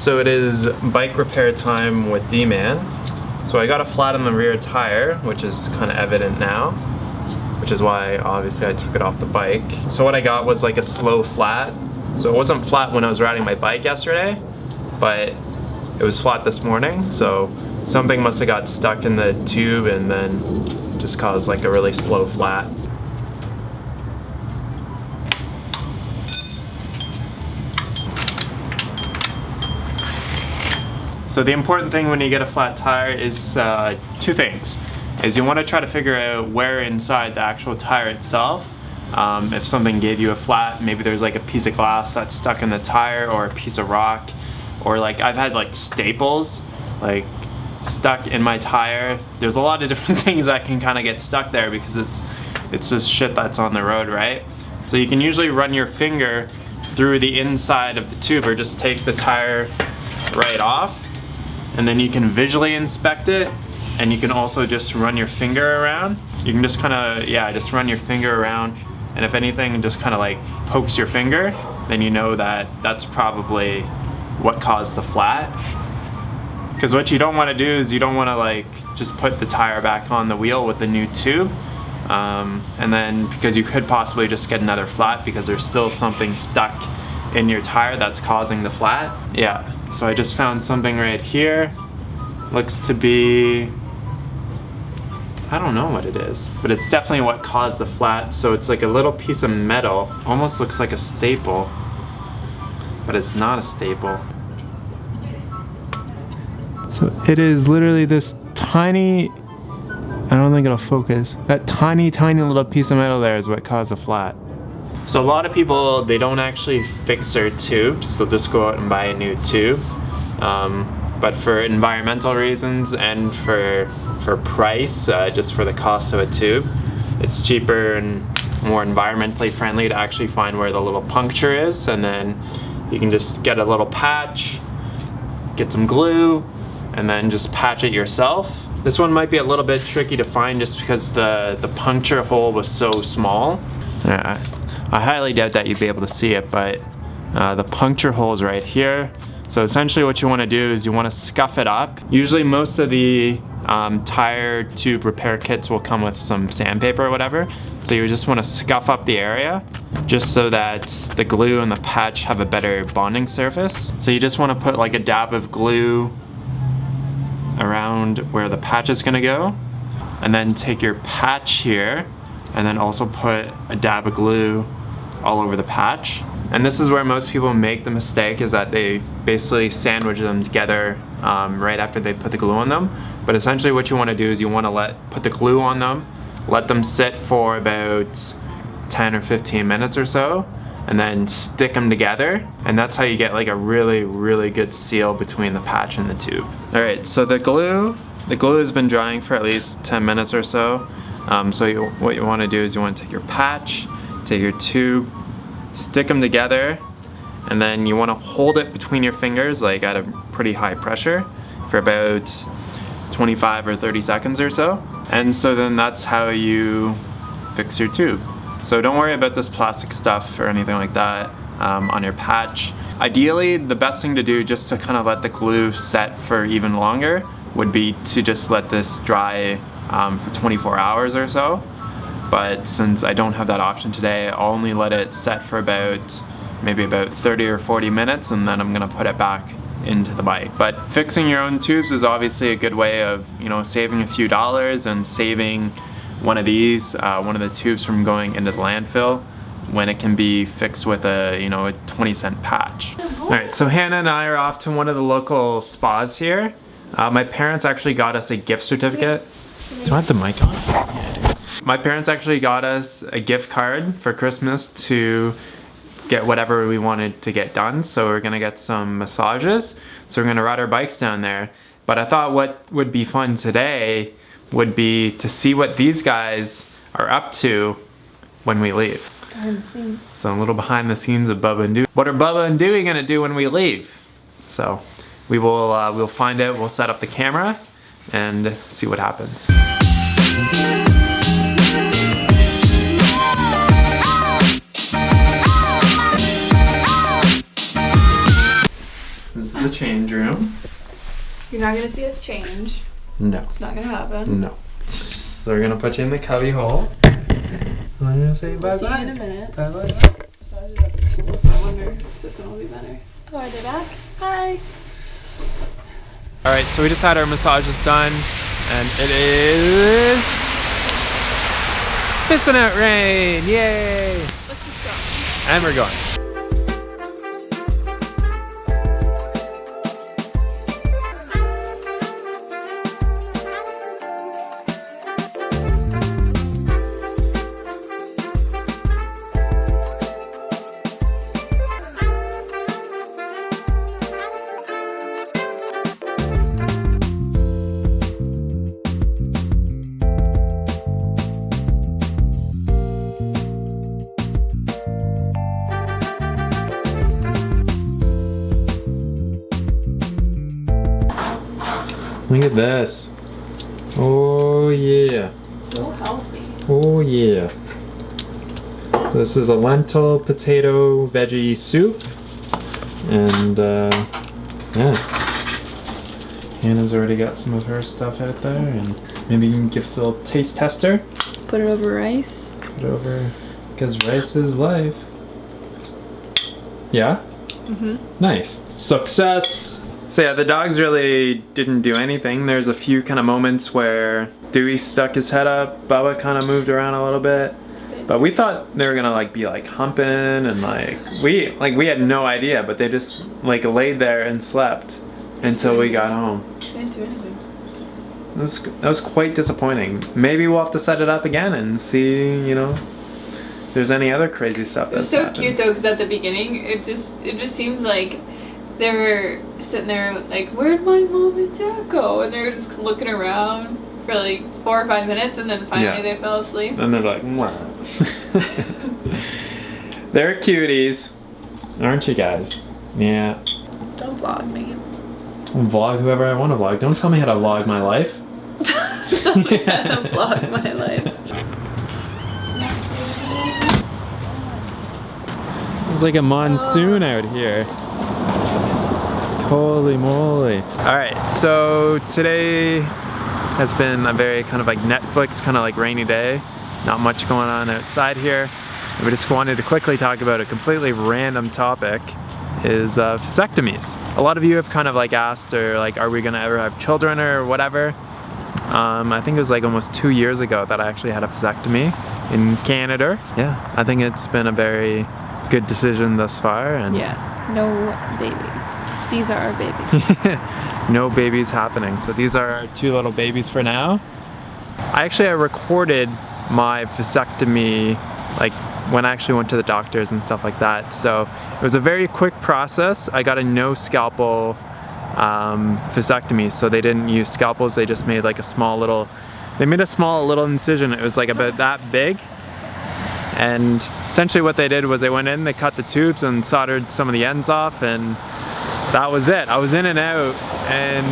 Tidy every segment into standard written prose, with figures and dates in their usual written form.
So it is bike repair time with D-Man. So I got a flat on the rear tire, which is kind of evident now, which is why obviously I took it off the bike. So what I got was like a slow flat. So it wasn't flat when I was riding my bike yesterday, but it was flat this morning. So something must have got stuck in the tube and then just caused like a really slow flat. So the important thing when you get a flat tire is two things. Is you want to try to figure out where inside the actual tire itself, if something gave you a flat, maybe there's like a piece of glass that's stuck in the tire or a piece of rock, or like I've had like staples like stuck in my tire. There's a lot of different things that can kind of get stuck there because it's just shit that's on the road, right? So you can usually run your finger through the inside of the tube or just take the tire right off, and then you can visually inspect it, and you can also just run your finger around. You can just kind of, just run your finger around, and if anything just kind of like pokes your finger, then you know that that's probably what caused the flat. Because what you don't want to do is you don't want to like just put the tire back on the wheel with the new tube, and then because you could possibly just get another flat because there's still something stuck in your tire that's causing the flat. Yeah, so I just found something right here. Looks to be, I don't know what it is, but it's definitely what caused the flat. So it's like a little piece of metal, almost looks like a staple, but it's not a staple. So it is literally this tiny, I don't think it'll focus, that tiny little piece of metal there is what caused the flat. So a lot of people, they don't actually fix their tubes, they'll just go out and buy a new tube. But for environmental reasons and for price, just for the cost of a tube, it's cheaper and more environmentally friendly to actually find where the little puncture is, and then you can just get a little patch, get some glue, and then just patch it yourself. This one might be a little bit tricky to find just because the puncture hole was so small. I highly doubt that you'd be able to see it, but the puncture hole is right here. So essentially what you want to do is you want to scuff it up. Usually most of the tire tube repair kits will come with some sandpaper or whatever. So you just want to scuff up the area just so that the glue and the patch have a better bonding surface. So you just want to put like a dab of glue around where the patch is going to go, and then take your patch here and then also put a dab of glue all over the patch. And this is where most people make the mistake, is that they basically sandwich them together right after they put the glue on them. But essentially what you want to do is you want to put the glue on them, let them sit for about 10 or 15 minutes or so, and then stick them together, and that's how you get like a really good seal between the patch and the tube. Alright, so the glue has been drying for at least 10 minutes or so. What you want to do is you want to take your patch, take your tube, stick them together, and then you want to hold it between your fingers like at a pretty high pressure for about 25 or 30 seconds or so. And so then that's how you fix your tube. So don't worry about this plastic stuff or anything like that on your patch. Ideally, the best thing to do just to kind of let the glue set for even longer would be to just let this dry for 24 hours or so. But since I don't have that option today, I'll only let it set for maybe about 30 or 40 minutes, and then I'm gonna put it back into the bike. But fixing your own tubes is obviously a good way of, saving a few dollars and saving one of these, one of the tubes from going into the landfill when it can be fixed with a 20-cent patch. Alright, so Hannah and I are off to one of the local spas here. My parents actually got us a gift certificate. Do I have the mic on? Yeah. My parents actually got us a gift card for Christmas to get whatever we wanted to get done. So we're gonna get some massages. So we're gonna ride our bikes down there. But I thought what would be fun today would be to see what these guys are up to when we leave. Behind the scenes. So a little behind the scenes of Bubba and Dewie. What are Bubba and Dewie gonna do when we leave? So we'll find out. We'll set up the camera and see what happens. This is the change room. You're not gonna see us change. No. It's not gonna happen. No. So we're gonna put you in the cubby hole. And I'm gonna say bye-bye. See you in a minute. Bye-bye. Massages at the school, so I wonder if this one will be better. Oh, are they back? Hi. Alright, so we just had our massages done, and it is pissing out rain! Yay! Let's just go. And we're going. Look at this. Oh yeah. So healthy. Oh yeah. So this is a lentil potato veggie soup. And yeah. Hannah's already got some of her stuff out there, and maybe you can give us a little taste tester. Put it over rice. Put it over, because rice is life. Yeah? Mm-hmm. Nice. Success! So yeah, the dogs really didn't do anything. There's a few kind of moments where Dewey stuck his head up, Bubba kind of moved around a little bit. But we thought they were gonna like be like humping and we had no idea, but they just like laid there and slept until we got home. They didn't do anything. That was quite disappointing. Maybe we'll have to set it up again and see, you know, if there's any other crazy stuff that's It was so happened. cute though, because at the beginning, it just seems like they were sitting there like, where'd my mom and dad go? And they were just looking around for like 4 or 5 minutes, and then finally they fell asleep. And they're like, mwah. They're cuties, aren't you guys? Yeah. Don't vlog me. I'll vlog whoever I want to vlog. Don't tell me how to vlog my life. Don't me how to vlog my life. It's like a monsoon out here. Holy moly. Alright, so today has been a very kind of like Netflix, kind of like rainy day. Not much going on outside here. We just wanted to quickly talk about a completely random topic, is vasectomies. A lot of you have kind of like asked, or like, are we gonna ever have children or whatever? I think it was like almost 2 years ago that I actually had a vasectomy in Canada. Yeah, I think it's been a very good decision thus far. And yeah, no babies. These are our babies. No babies happening. So these are our 2 little babies for now. I recorded my vasectomy like when I actually went to the doctors and stuff like that. So it was a very quick process. I got a no scalpel vasectomy. So they didn't use scalpels. They just made like a small little incision. It was like about that big. And essentially what they did was they went in, they cut the tubes and soldered some of the ends off, and that was it. I was in and out in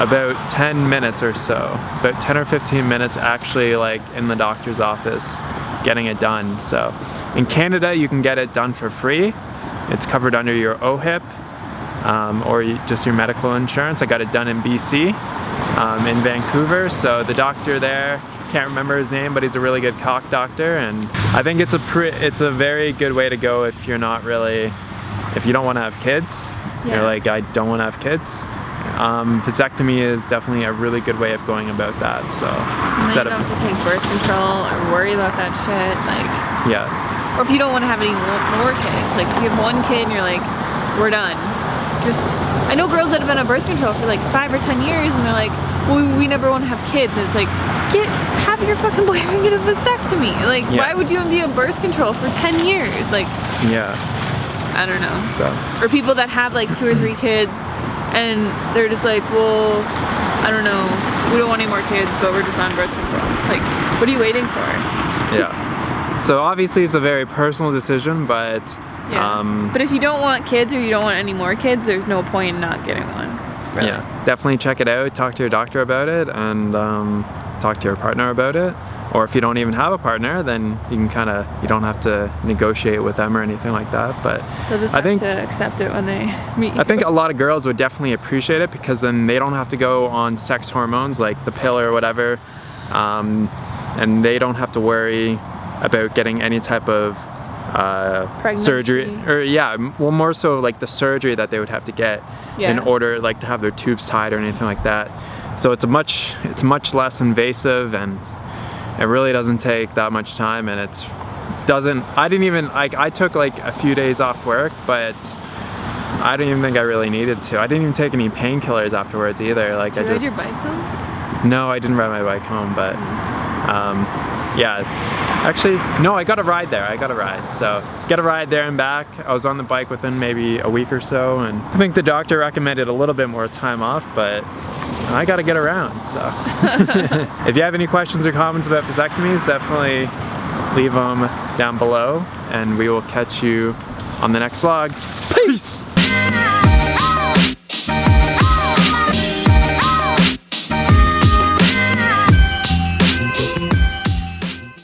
about 10 minutes or so. About 10 or 15 minutes actually like in the doctor's office getting it done. So in Canada you can get it done for free. It's covered under your OHIP or just your medical insurance. I got it done in BC, in Vancouver. So the doctor there, can't remember his name, but he's a really good cock doctor, and I think it's a very good way to go if you're not really, if you don't want to have kids. Yeah. You're like, I don't want to have kids. Vasectomy is definitely a really good way of going about that. So instead of, you don't have to take birth control or worry about that shit, like, yeah. Or if you don't want to have any more kids, like if you have 1 kid and you're like, we're done. I know girls that have been on birth control for like 5 or 10 years, and they're like, well, we never want to have kids. And it's like, have your fucking boyfriend get a vasectomy. Like, why would you be on birth control for 10 years? Like, yeah. I don't know. So. Or people that have like 2 or 3 kids, and they're just like, well, I don't know, we don't want any more kids, but we're just on birth control. Like, what are you waiting for? Yeah. So obviously it's a very personal decision, but yeah. But if you don't want kids or you don't want any more kids, there's no point in not getting one. Really. Yeah, definitely check it out. Talk to your doctor about it, and talk to your partner about it. Or if you don't even have a partner, then you can you don't have to negotiate with them or anything like that. But They'll just have to accept it when they meet you. I think a lot of girls would definitely appreciate it, because then they don't have to go on sex hormones like the pill or whatever, and they don't have to worry about getting any type of surgery, or well, more so like the surgery that they would have to get in order like to have their tubes tied or anything like that. So it's much less invasive, and it really doesn't take that much time, and I took like a few days off work, but I didn't even think I really needed to. I didn't even take any painkillers afterwards either. Like, Did you ride your bike home? No, I didn't ride my bike home, but yeah. Actually, no, I got a ride there. So get a ride there and back. I was on the bike within maybe a week or so, and I think the doctor recommended a little bit more time off, but I gotta get around, so. If you have any questions or comments about vasectomies, definitely leave them down below, and we will catch you on the next vlog. Peace!